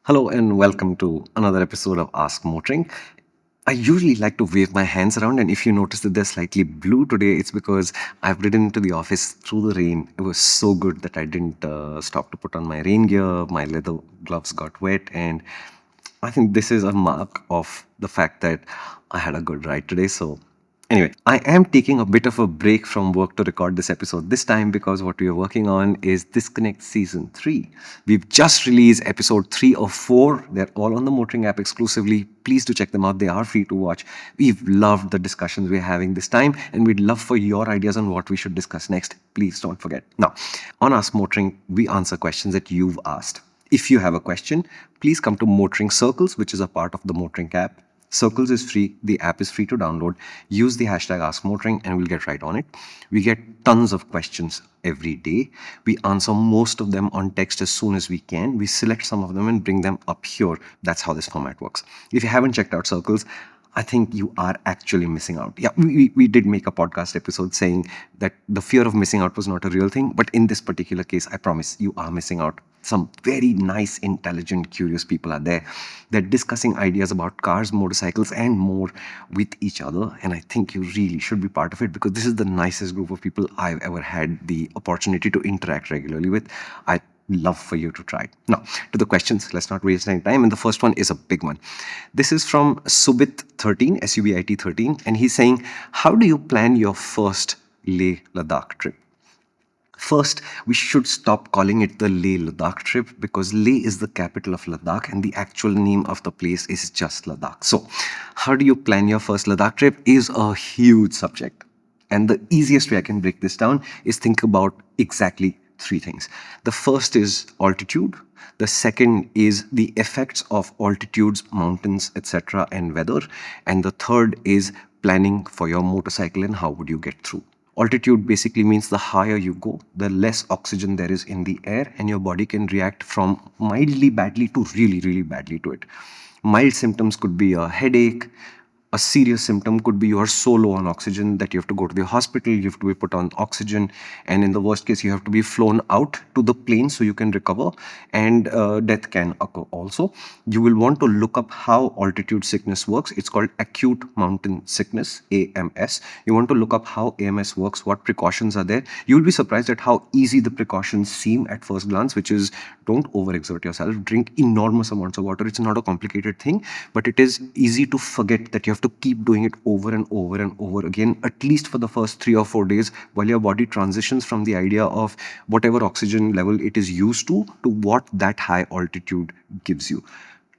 Hello and welcome to another episode of Ask Motoring. I usually like to wave my hands around, and if you notice that they're slightly blue today, it's because I've ridden into the office through the rain. It was so good that I didn't stop to put on my rain gear. My leather gloves got wet, and I think this is a mark of the fact that I had a good ride today. So, anyway, I am taking a bit of a break from work to record this episode this time because what we are working on is Disconnect Season 3. We've just released episode 3 of 4. They're all on the Motoring app exclusively. Please do check them out. They are free to watch. We've loved the discussions we're having this time, and we'd love for your ideas on what we should discuss next. Please don't forget. Now, on Ask Motoring, we answer questions that you've asked. If you have a question, please come to Motoring Circles, which is a part of the Motoring app. Circles is free. The app is free to download. Use the hashtag AskMotoring and we'll get right on it. We get tons of questions every day. We answer most of them on text as soon as we can. We select some of them and bring them up here. That's how this format works. If you haven't checked out Circles, I think you are actually missing out. Yeah, we did make a podcast episode saying that the fear of missing out was not a real thing. But in this particular case, I promise you are missing out. Some very nice, intelligent, curious people are there. They're discussing ideas about cars, motorcycles, and more with each other. And I think you really should be part of it because this is the nicest group of people I've ever had the opportunity to interact regularly with. I love for you to try it. Now, to the questions, let's not waste any time. And the first one is a big one. This is from Subit13, SUBIT13, and he's saying, how do you plan your first Leh Ladakh trip? First, we should stop calling it the Leh Ladakh trip because Leh is the capital of Ladakh and the actual name of the place is just Ladakh. So, how do you plan your first Ladakh trip is a huge subject. And the easiest way I can break this down is think about exactly three things. The first is altitude. The second is the effects of altitudes, mountains, etc., and weather. And the third is planning for your motorcycle and how would you get through. Altitude basically means the higher you go, the less oxygen there is in the air, and your body can react from mildly badly to really, really badly to it. Mild symptoms could be a headache. A serious symptom could be you are so low on oxygen that you have to go to the hospital, you have to be put on oxygen, and in the worst case, you have to be flown out to the plane so you can recover, and death can occur also. You will want to look up how altitude sickness works. It's called acute mountain sickness, AMS. You want to look up how AMS works, what precautions are there. You'll be surprised at how easy the precautions seem at first glance, which is don't overexert yourself, drink enormous amounts of water. It's not a complicated thing, but it is easy to forget that you have to keep doing it over and over and over again, at least for the first 3 or 4 days, while your body transitions from the idea of whatever oxygen level it is used to what that high altitude gives you.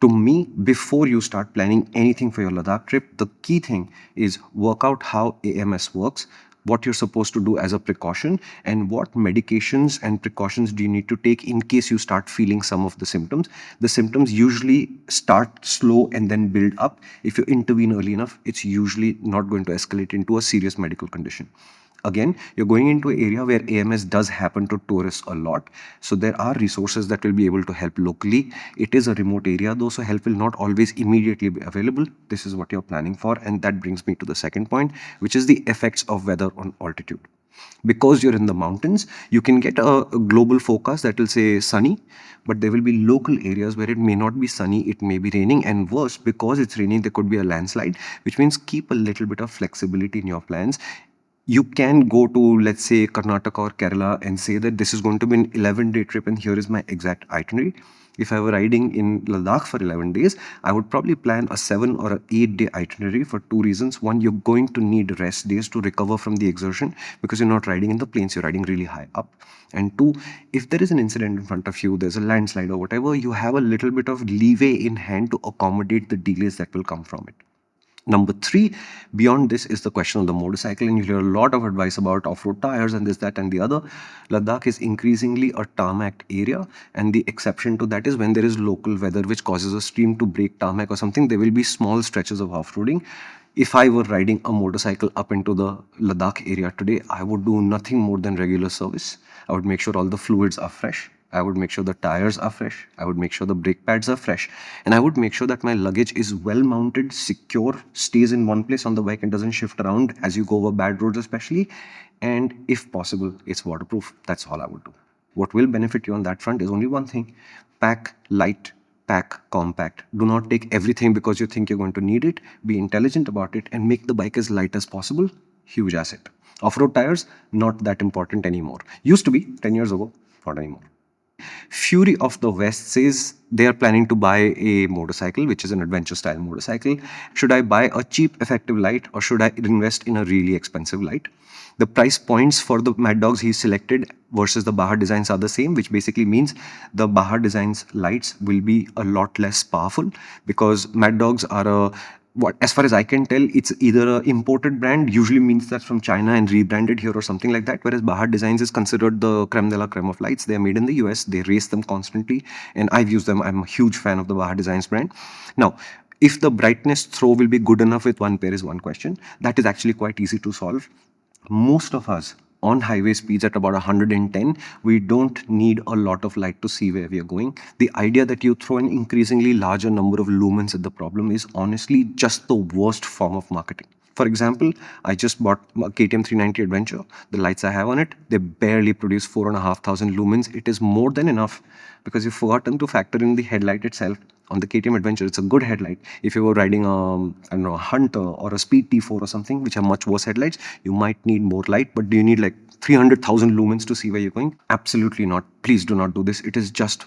To me, before you start planning anything for your Ladakh trip, the key thing is work out how AMS works, what you're supposed to do as a precaution, and what medications and precautions do you need to take in case you start feeling some of the symptoms. The symptoms usually start slow and then build up. If you intervene early enough, it's usually not going to escalate into a serious medical condition. Again, you're going into an area where AMS does happen to tourists a lot. So there are resources that will be able to help locally. It is a remote area though, so help will not always immediately be available. This is what you're planning for. And that brings me to the second point, which is the effects of weather on altitude. Because you're in the mountains, you can get a global forecast that will say sunny, but there will be local areas where it may not be sunny, it may be raining, and worse, because it's raining, there could be a landslide, which means keep a little bit of flexibility in your plans. You can go to, let's say, Karnataka or Kerala and say that this is going to be an 11-day trip and here is my exact itinerary. If I were riding in Ladakh for 11 days, I would probably plan a 7 or an 8-day itinerary for two reasons. One, you're going to need rest days to recover from the exertion because you're not riding in the plains, you're riding really high up. And two, if there is an incident in front of you, there's a landslide or whatever, you have a little bit of leeway in hand to accommodate the delays that will come from it. Number three, beyond this is the question of the motorcycle, and you hear a lot of advice about off-road tires and this, that, and the other. Ladakh is increasingly a tarmac area, and the exception to that is when there is local weather which causes a stream to break tarmac or something, there will be small stretches of off-roading. If I were riding a motorcycle up into the Ladakh area today, I would do nothing more than regular service. I would make sure all the fluids are fresh. I would make sure the tires are fresh. I would make sure the brake pads are fresh. And I would make sure that my luggage is well mounted, secure, stays in one place on the bike and doesn't shift around as you go over bad roads especially. And if possible, it's waterproof. That's all I would do. What will benefit you on that front is only one thing. Pack light, pack compact. Do not take everything because you think you're going to need it. Be intelligent about it and make the bike as light as possible. Huge asset. Off-road tires, not that important anymore. Used to be 10 years ago, not anymore. Fury of the West says they are planning to buy a motorcycle, which is an adventure style motorcycle. Should I buy a cheap, effective light or should I invest in a really expensive light? The price points for the Mad Dogs he selected versus the Bahar designs are the same, which basically means the Bahar designs lights will be a lot less powerful because Mad Dogs are a what as far as I can tell, it's either a imported brand, usually means that's from China and rebranded here or something like that. Whereas Bahar Designs is considered the creme de la creme of lights. They're made in the US, they race them constantly, and I've used them. I'm a huge fan of the Bahar Designs brand. Now, if the brightness throw will be good enough with one pair is one question. That is actually quite easy to solve. Most of us on highway speeds at about 110, we don't need a lot of light to see where we are going. The idea that you throw an increasingly larger number of lumens at the problem is honestly just the worst form of marketing. For example, I just bought a KTM 390 Adventure. The lights I have on it, they barely produce 4,500 lumens. It is more than enough because you've forgotten to factor in the headlight itself. On the KTM Adventure, it's a good headlight. If you were riding I don't know, a Hunter or a Speed T4 or something, which have much worse headlights, you might need more light. But do you need like 300,000 lumens to see where you're going? Absolutely not. Please do not do this. It is just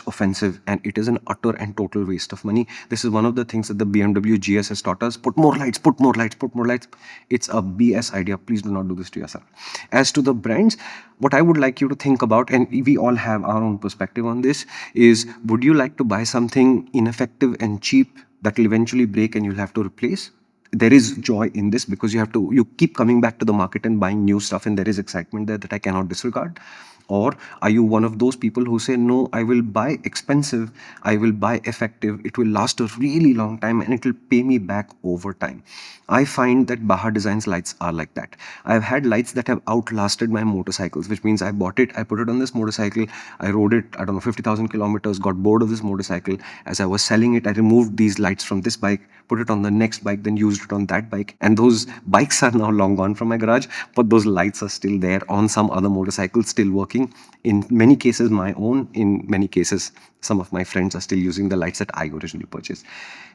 offensive and it is an utter and total waste of money. This is one of the things that the BMW GS has taught us. Put more lights, put more lights, put more lights. It's a BS idea. Please do not do this to yourself. As to the brands, what I would like you to think about, and we all have our own perspective on this, is would you like to buy something ineffective and cheap that will eventually break and you'll have to replace? There is joy in this because you keep coming back to the market and buying new stuff, and there is excitement there that I cannot disregard. Or are you one of those people who say, no, I will buy expensive, I will buy effective, it will last a really long time and it will pay me back over time? I find that Bahar Designs lights are like that. I've had lights that have outlasted my motorcycles, which means I bought it, I put it on this motorcycle, I rode it, I don't know, 50,000 kilometers, got bored of this motorcycle. As I was selling it, I removed these lights from this bike, put it on the next bike, then used it on that bike. And those bikes are now long gone from my garage, but those lights are still there on some other motorcycles, still working. In many cases, my own. In many cases, some of my friends are still using the lights that I originally purchased.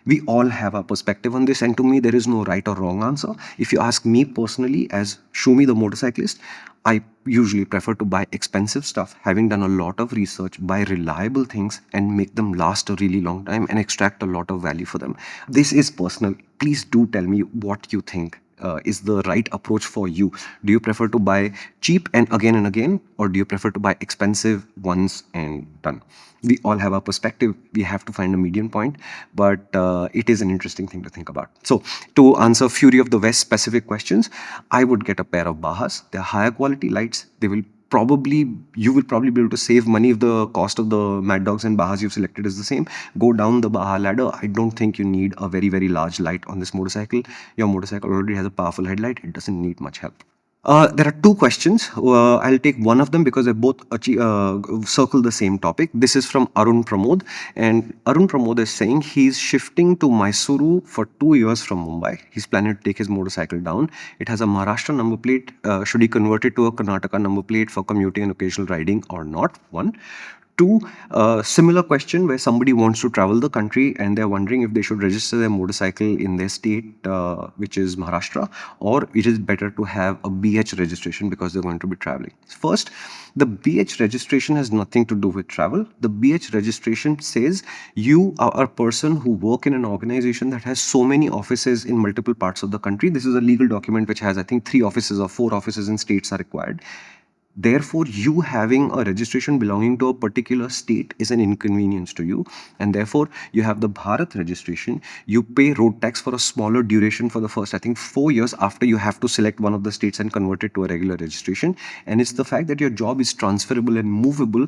We all have our perspective on this, and to me, there is no right or wrong answer. If you ask me personally, as Shumi the motorcyclist, I usually prefer to buy expensive stuff, having done a lot of research, buy reliable things, and make them last a really long time and extract a lot of value for them. This is personal. Please do tell me what you think. Is the right approach for you? Do you prefer to buy cheap and again, or do you prefer to buy expensive once and done? We all have our perspective. We have to find a median point, but it is an interesting thing to think about. So, to answer Fury of the West specific questions, I would get a pair of Bahas. They're higher quality lights. You will probably be able to save money if the cost of the Mad Dogs and Bahas you've selected is the same. Go down the Baha ladder. I don't think you need a very, very large light on this motorcycle. Your motorcycle already has a powerful headlight. It doesn't need much help. There are two questions. I'll take one of them because they both circle the same topic. This is from Arun Pramod. And Arun Pramod is saying he's shifting to Mysuru for 2 years from Mumbai. He's planning to take his motorcycle down. It has a Maharashtra number plate. Should he convert it to a Karnataka number plate for commuting and occasional riding or not? One. Two, similar question where somebody wants to travel the country and they're wondering if they should register their motorcycle in their state, which is Maharashtra, or it is better to have a BH registration because they're going to be traveling. First, the BH registration has nothing to do with travel. The BH registration says you are a person who work in an organization that has so many offices in multiple parts of the country. This is a legal document which has, I think, 3 offices or 4 offices in states are required. Therefore, you having a registration belonging to a particular state is an inconvenience to you. And therefore, you have the Bharat registration. You pay road tax for a smaller duration for the first, I think, 4 years after you have to select one of the states and convert it to a regular registration. And it's the fact that your job is transferable and movable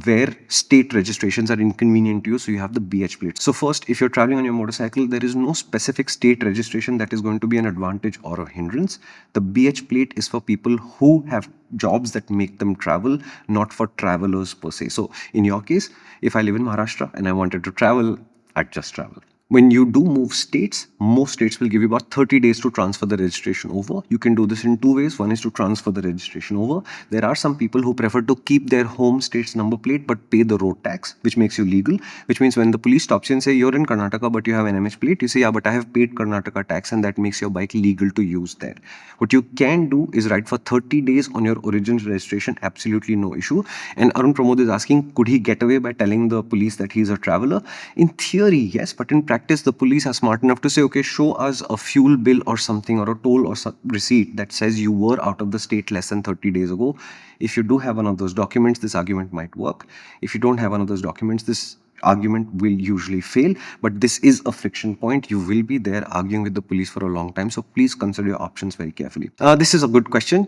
where state registrations are inconvenient to you, so you have the BH plate. So first, if you're traveling on your motorcycle, there is no specific state registration that is going to be an advantage or a hindrance. The BH plate is for people who have jobs that make them travel, not for travelers per se. So in your case, if I live in Maharashtra and I wanted to travel, I'd just travel. When you do move states, most states will give you about 30 days to transfer the registration over. You can do this in two ways. One is to transfer the registration over. There are some people who prefer to keep their home state's number plate but pay the road tax, which makes you legal, which means when the police stops you and say, you're in Karnataka but you have an MH plate, you say, yeah, but I have paid Karnataka tax, and that makes your bike legal to use there. What you can do is write for 30 days on your original registration, absolutely no issue. And Arun Pramod is asking, could he get away by telling the police that he's a traveler? In theory, yes, but in practice, the police are smart enough to say, okay, show us a fuel bill or something, or a toll or some receipt that says you were out of the state less than 30 days ago. If you do have one of those documents, this argument might work. If you don't have one of those documents, this argument will usually fail. But this is a friction point. You will be there arguing with the police for a long time. So please consider your options very carefully. This is a good question.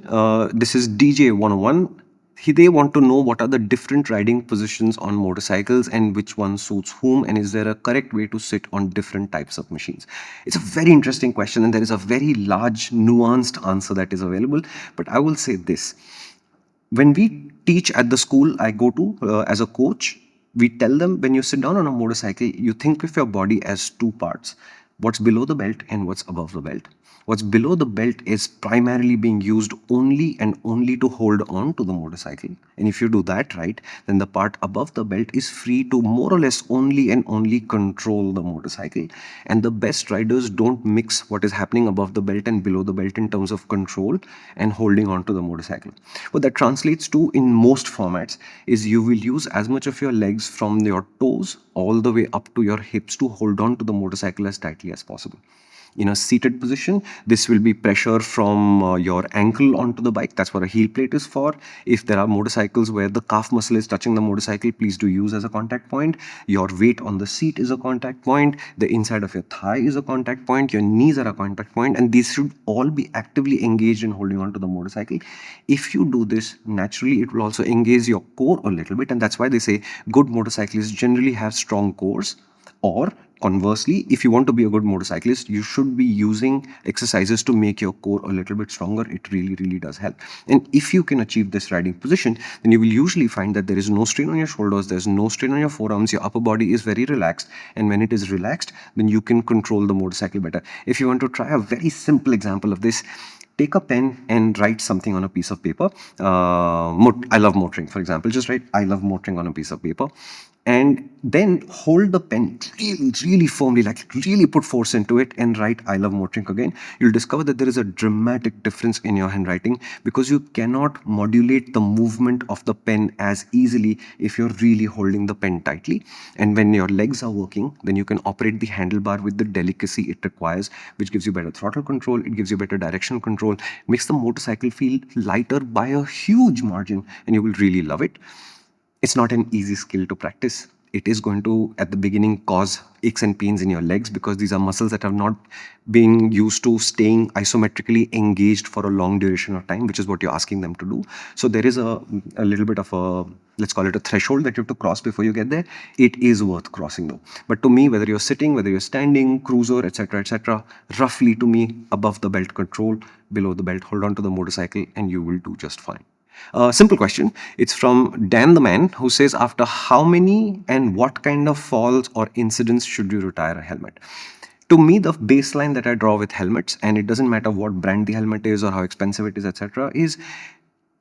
This is DJ 101. They want to know what are the different riding positions on motorcycles and which one suits whom, and is there a correct way to sit on different types of machines. It's a very interesting question, and there is a very large nuanced answer that is available. But I will say this: when we teach at the school I go to as a coach, we tell them, when you sit down on a motorcycle, you think of your body as two parts: what's below the belt and what's above the belt. What's below the belt is primarily being used only and only to hold on to the motorcycle. And if you do that right, then the part above the belt is free to more or less only and only control the motorcycle. And the best riders don't mix what is happening above the belt and below the belt in terms of control and holding on to the motorcycle. What that translates to in most formats is you will use as much of your legs from your toes all the way up to your hips to hold on to the motorcycle as tightly as possible. In a seated position, this will be pressure from your ankle onto the bike. That's what a heel plate is for. If there are motorcycles where the calf muscle is touching the motorcycle, please do use as a contact point. Your weight on the seat is a contact point. The inside of your thigh is a contact point. Your knees are a contact point, and these should all be actively engaged in holding on to the motorcycle. If you do this naturally, it will also engage your core a little bit, and that's why they say good motorcyclists generally have strong cores. Or conversely, if you want to be a good motorcyclist, you should be using exercises to make your core a little bit stronger. It really, really does help. And if you can achieve this riding position, then you will usually find that there is no strain on your shoulders, there's no strain on your forearms, your upper body is very relaxed. And when it is relaxed, then you can control the motorcycle better. If you want to try a very simple example of this, take a pen and write something on a piece of paper. I love motoring, for example. Just write I love motoring on a piece of paper. And then hold the pen really, really firmly, like really put force into it, and write I love motoring again. You'll discover that there is a dramatic difference in your handwriting, because you cannot modulate the movement of the pen as easily if you're really holding the pen tightly. And when your legs are working, then you can operate the handlebar with the delicacy it requires, which gives you better throttle control, it gives you better direction control, makes the motorcycle feel lighter by a huge margin, and you will really love it. It's not an easy skill to practice. It is going to, at the beginning, cause aches and pains in your legs, because these are muscles that have not been used to staying isometrically engaged for a long duration of time, which is what you're asking them to do. So there is a little bit of a, let's call it a threshold that you have to cross before you get there. It is worth crossing though. But to me, whether you're sitting, whether you're standing, cruiser, etc., roughly to me, above the belt control, below the belt, hold on to the motorcycle, and you will do just fine. Simple question. It's from Dan the Man, who says, after how many and what kind of falls or incidents should you retire a helmet? To me, the baseline that I draw with helmets, and it doesn't matter what brand the helmet is or how expensive it is, etc., is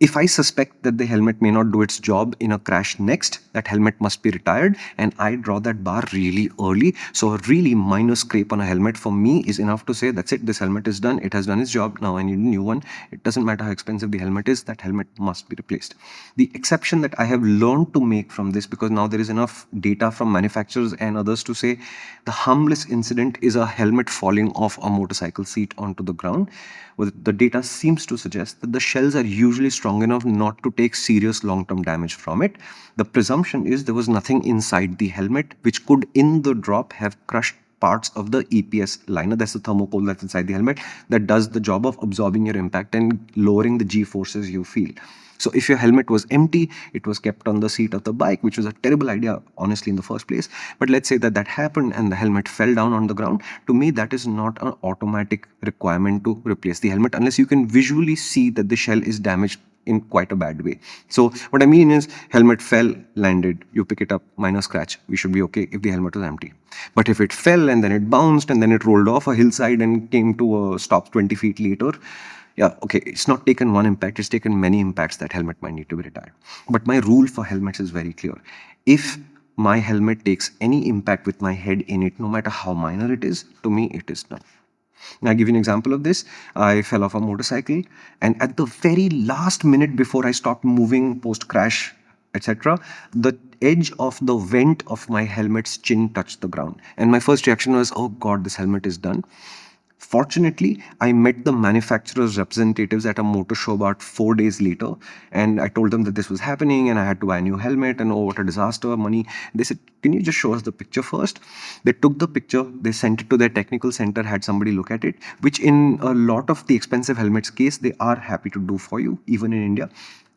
if I suspect that the helmet may not do its job in a crash next, that helmet must be retired, and I draw that bar really early. So a really minor scrape on a helmet for me is enough to say, that's it, this helmet is done, it has done its job, now I need a new one. It doesn't matter how expensive the helmet is, that helmet must be replaced. The exception that I have learned to make from this, because now there is enough data from manufacturers and others to say, the harmless incident is a helmet falling off a motorcycle seat onto the ground. Well, the data seems to suggest that the shells are usually strong enough not to take serious long-term damage from it. The presumption is there was nothing inside the helmet which could, in the drop, have crushed parts of the EPS liner. That's the thermocol that's inside the helmet that does the job of absorbing your impact and lowering the G forces you feel. So if your helmet was empty, it was kept on the seat of the bike, which was a terrible idea, honestly, in the first place. But let's say that that happened and the helmet fell down on the ground. To me, that is not an automatic requirement to replace the helmet, unless you can visually see that the shell is damaged in quite a bad way. So what I mean is, helmet fell, landed, you pick it up, minor scratch, we should be okay if the helmet was empty. But if it fell and then it bounced and then it rolled off a hillside and came to a stop 20 feet later, yeah, okay, it's not taken one impact, it's taken many impacts, that helmet might need to be retired. But my rule for helmets is very clear. If my helmet takes any impact with my head in it, no matter how minor it is, to me it is done. I'll give you an example of this. I fell off a motorcycle, and at the very last minute before I stopped moving post crash, etc., the edge of the vent of my helmet's chin touched the ground. And my first reaction was, oh God, this helmet is done. Fortunately, I met the manufacturer's representatives at a motor show about 4 days later, and I told them that this was happening and I had to buy a new helmet, and oh, what a disaster, money. They said, can you just show us the picture first? They took the picture, they sent it to their technical center, had somebody look at it, which in a lot of the expensive helmets case, they are happy to do for you, even in India.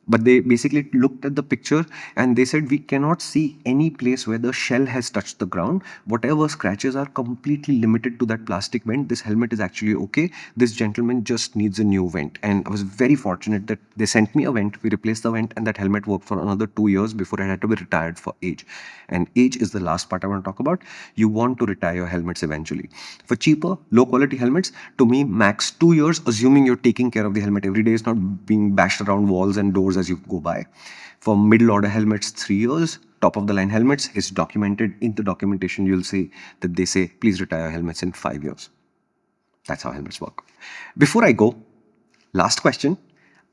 But they basically looked at the picture and they said, we cannot see any place where the shell has touched the ground. Whatever scratches are completely limited to that plastic vent. This helmet is actually okay. This gentleman just needs a new vent. And I was very fortunate that they sent me a vent, we replaced the vent, and that helmet worked for another 2 years before I had to be retired for age. And age is the last part I want to talk about. You want to retire your helmets eventually. For cheaper, low quality helmets, to me, max 2 years, assuming you're taking care of the helmet every day, it's not being bashed around walls and doors as you go by. For middle order helmets, 3 years. Top of the line helmets is documented. In the documentation, you'll see that they say, please retire helmets in 5 years. That's how helmets work. Before I go, last question.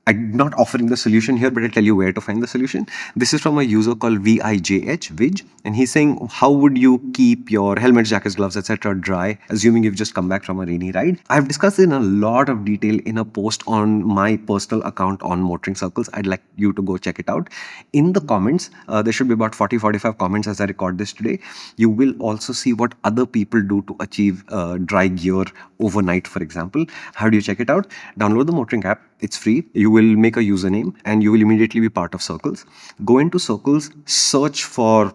I'm not offering the solution here, but I'll tell you where to find the solution. This is from a user called Vij, and he's saying, how would you keep your helmets, jackets, gloves, etc. dry, assuming you've just come back from a rainy ride? I've discussed it in a lot of detail in a post on my personal account on Motoring Circles. I'd like you to go check it out. In the comments, there should be about 40-45 comments as I record this today. You will also see what other people do to achieve dry gear overnight, for example. How do you check it out? Download the Motoring app. It's free. You will make a username and you will immediately be part of Circles. Go into Circles, search for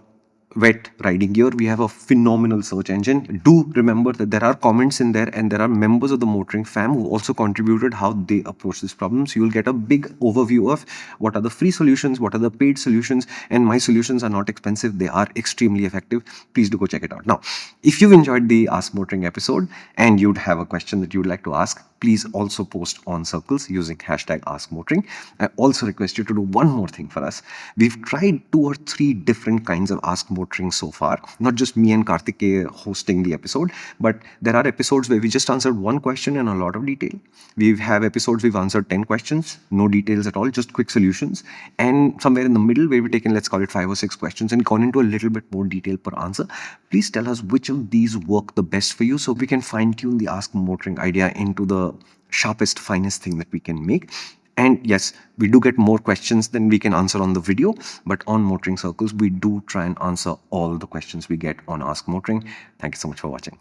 wet riding gear. We have a phenomenal search engine. Do remember that there are comments in there and there are members of the Motoring fam who also contributed how they approach this problem. So you'll get a big overview of what are the free solutions, what are the paid solutions, and my solutions are not expensive. They are extremely effective. Please do go check it out. Now, if you've enjoyed the Ask Motoring episode and you'd have a question that you'd like to ask, please also post on Circles using hashtag AskMotoring. I also request you to do one more thing for us. We've tried 2 or 3 different kinds of Ask Motoring so far, not just me and Karthikeya hosting the episode, but there are episodes where we just answered one question in a lot of detail. We have episodes we've answered 10 questions, no details at all, just quick solutions. And somewhere in the middle where we've taken, let's call it 5 or 6 questions and gone into a little bit more detail per answer. Please tell us which of these work the best for you so we can fine tune the Ask Motoring idea into the sharpest, finest thing that we can make. And yes, we do get more questions than we can answer on the video, but on Motoring Circles, we do try and answer all the questions we get on Ask Motoring. Thank you so much for watching.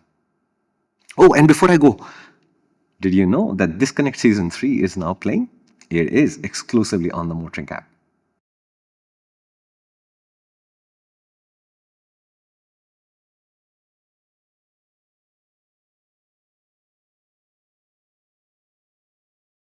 Oh, and before I go, did you know that Disconnect Season 3 is now playing? It is exclusively on the Motoring app.